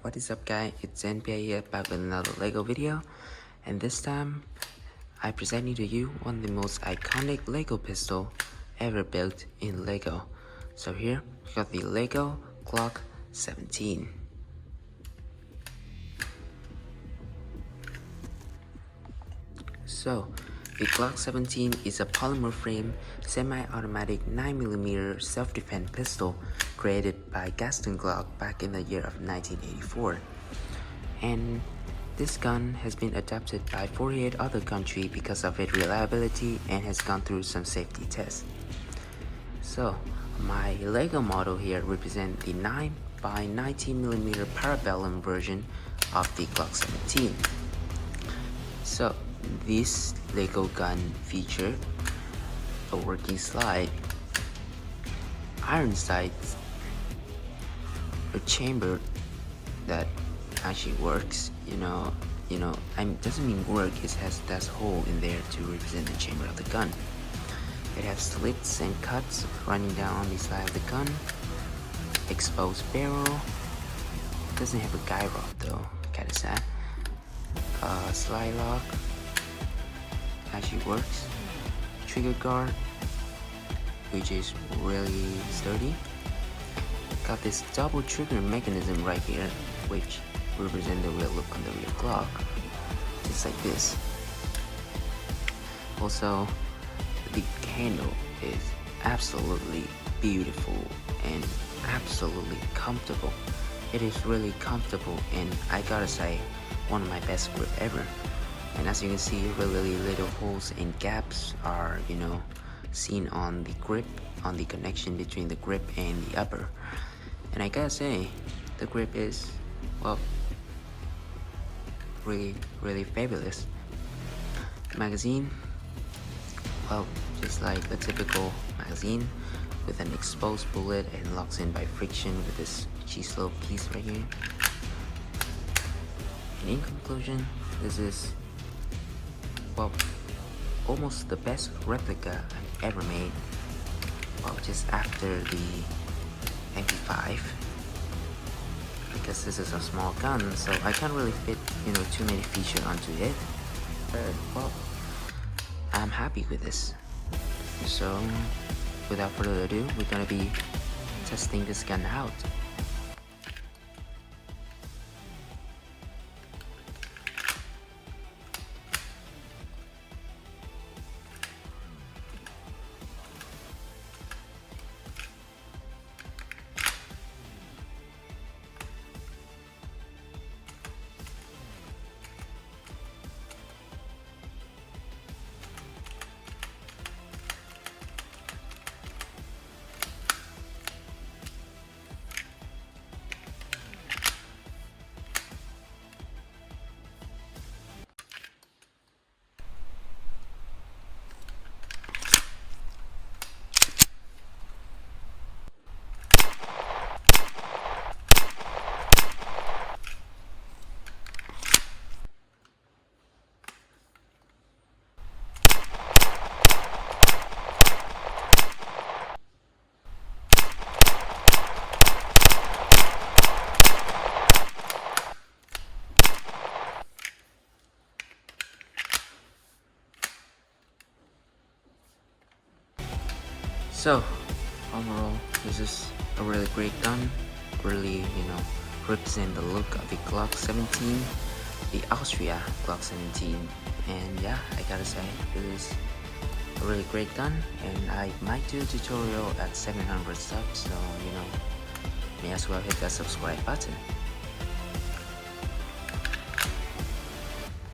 What is up guys, it's NPA here back with another LEGO video, and this time I presenting to you one of the most iconic LEGO pistol ever built in LEGO. So here we got the LEGO Glock 17. So the Glock 17 is a polymer frame semi-automatic 9mm self-defense pistol created by Gaston Glock back in the year of 1984. And this gun has been adopted by 48 other countries because of its reliability and has gone through some safety tests. So my LEGO model here represents the 9x19mm parabellum version of the Glock 17. So this LEGO gun featured a working slide, iron sights, a chamber that actually works. Doesn't mean work. It has that hole in there to represent the chamber of the gun. It has slits and cuts running down on the side of the gun. Exposed barrel. Doesn't have a guy rod though. Kinda sad. Slide lock actually works. Trigger guard, which is really sturdy. Got this double trigger mechanism right here, which represent the real look on the real Glock, just like this. Also, the handle is absolutely beautiful and absolutely comfortable. It is really comfortable, and I gotta say, one of my best grip ever. And as you can see, really little holes and gaps are seen on the grip, on the connection between the grip and the upper. And I gotta say, the grip is, well, really fabulous. Magazine, well, just like a typical magazine with an exposed bullet and locks in by friction with this G-slope piece right here. And in conclusion, this is, well, almost the best replica I've ever made. Well, just after the MP5, because this is a small gun, so I can't really fit too many features onto it. But well, I'm happy with this. So without further ado, we're gonna be testing this gun out. So overall, this is a really great gun. Really, represent the look of the Glock 17, the Austria Glock 17. And yeah, I gotta say, it is a really great gun, and I might do a tutorial at 700 subs, so may as well hit that subscribe button.